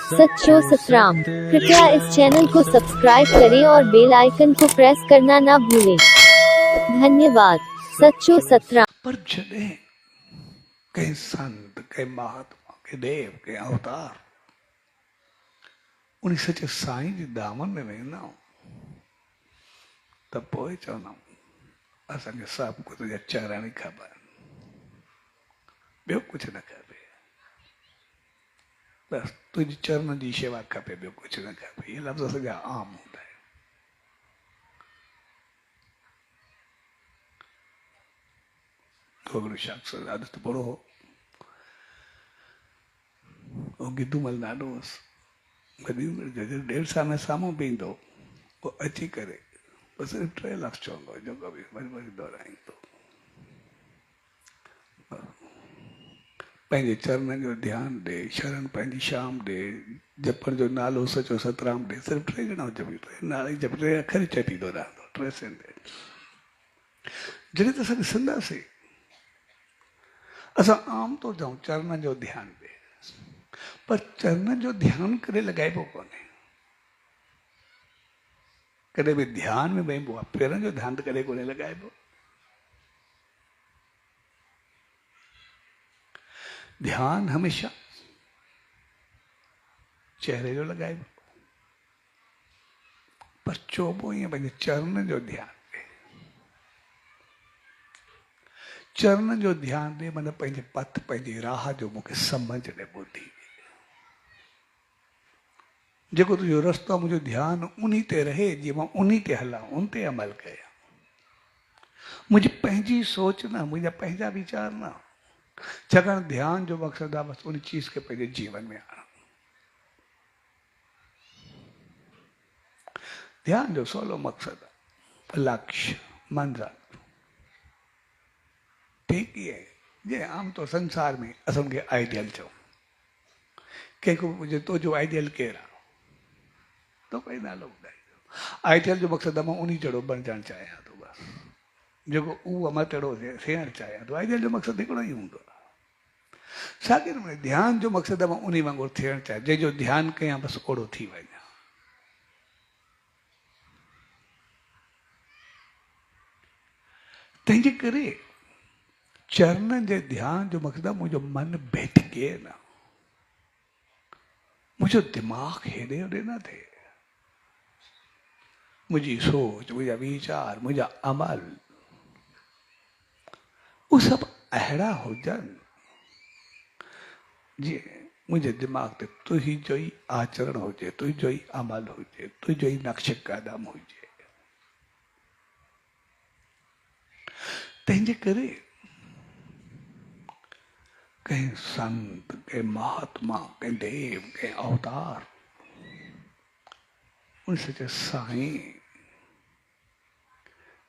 सच्चो सतराम। कृपया इस चैनल को सब्सक्राइब करें और बेल आइकन को प्रेस करना ना भूलें। धन्यवाद। सच्चो सतराम। पर जॾहिं कंहिं संत, कंहिं महात्मा, कंहिं देव, कंहिं अवतार उन सचे साईं जे दामन में वेंदा आहियूं त पोइ चवंदा आहियूं असांखे सभु कुझु तुंहिंजा चरण ई खपनि, ॿियो कुझु न खपे, बसि तुंहिंजी चरण जी शेवा खपे, ॿियो कुझु न खपे। इहे लफ़्ज़ सॼा आम हूंदा आहिनि। हिकिड़ो शख़्स ॾाढो त बुरो हो, ऐं गिदूमल नालो हुअसि। वॾी उमिरि जो 1.5 साल में साम्हूं बीहंदो, पोइ अची करे बसि सिर्फ़ु 3 लफ़्ज़ चवंदो, जेको बि वरी वरी दोहराईंदो। पंहिंजे चरणनि जो ध्यानु ॾे, शरण पंहिंजी शाम ॾे, जपण जो नालो सचो सतराम ॾे। सिर्फ़ु 3 ॼणा जपी, 3 नाले जप, 3 अखर चटींदो रहंदो, 3 सेंटेंस। जॾहिं त असां ॾिसंदासीं, असां आम तौर चऊं चरणनि जो ध्यानु ॾे, पर चरणनि जो ध्यानु कॾहिं लॻाइबो कोन्हे। कॾहिं बि ध्यान में वेहिबो आहे, पेरनि जो ध्यानु त कॾहिं कोन्हे लॻाइबो। ध्यानु हमेशह चेहरे जो लॻाइबो, पर चोबो ईअं पंहिंजे चरणनि जो ध्यानु ॾे। चरणनि जो ध्यानु ॾे माना पंहिंजे पथ, पंहिंजी राह जो मूंखे सम्झ ॾे, ॿुधी। जेको तुंहिंजो रस्तो आहे, मुंहिंजो ध्यानु उन ते रहे, जीअं मां उन ते हलां, उन ते अमल कयां। मुंहिंजी पंहिंजी सोच न, मुंहिंजा पंहिंजा वीचार न, छाकाणि ध्यान जो मक़सदु आहे बसि उन चीज़ खे पंहिंजे जीवन में आणणु। ध्यान जो सवलो मक़सदु आहे लक्ष्य, मंज़िल। ठीक ही है, जे आमतौर संसार में असां खे आइडियल चऊं, कंहिंखो पुछे तो जो आइडियल केरु आहे, तो कोई नालो ॿुधाईंदो। आइडियल जो मक़सदु आहे मां उन जहिड़ो बणिजणु चाहियां थो, बसि जेको उहो मां तहिड़ो थियणु चाहियां थो। आइडियल जो मक़सदु हिकिड़ो ई हूंदो आहे। साॻिए नमूने ध्यान जो मक़सदु आहे मां उन वांगुरु थियणु चाहियां, जंहिंजो ध्यानु कयां बसि ओड़ो थी वञा। तंहिंजे करे चरणनि जे ध्यान जो मक़सदु आहे मुंहिंजो मन भिटके न, मुंहिंजो दिमाग़ हेॾे होॾे न थिए, मुंहिंजी सोच, मुंहिंजा वीचार, मुंहिंजा अमल उहे सभु अहिड़ा हुजनि जीअं मुंहिंजे दिमाग़ ते तुंहिंजो ई आचरण हुजे, तुंहिंजो ई अमल हुजे, तुंहिंजो ई नक्श कदम हुजे। तंहिंजे करे कंहिं संत, कंहिं महात्मा, कंहिं देव, कंहिं अवतार उन सचे साईं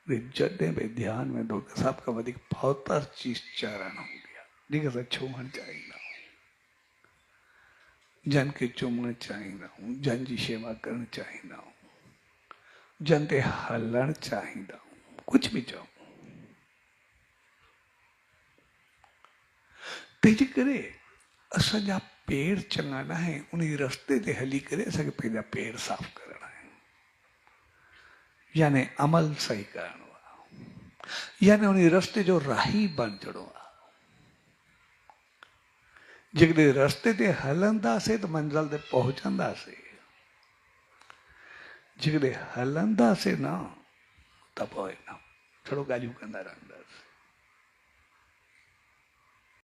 जॾहिं बि ध्यान में तो सभ खां वधीक पवित्र चीज चरण हूंदी आहे, जेके असां छुहणु चाहींदा आहियूं, जन खे चुमणु चाहींदा आहियूं, जन जी शेवा करणु चाहींदा आहियूं, जन ते हलणु चाहींदा आहियूं, कुझु बि चऊं। तंहिंजे करे असांजा पेर चङा न आहिनि, उन रस्ते ते हली करे असांखे पंहिंजा पेर साफ़ करणा आहिनि, यानी अमल सही करणो आहे, यानी उन रस्ते जो राही बणिजणो आहे। जेकॾहिं रस्ते ते हलंदासीं त मंज़िल ते पहुचंदासीं, जेकॾहिं हलंदासीं न त पोइ न, थोरो ॻाल्हियूं कंदा रहंदासीं।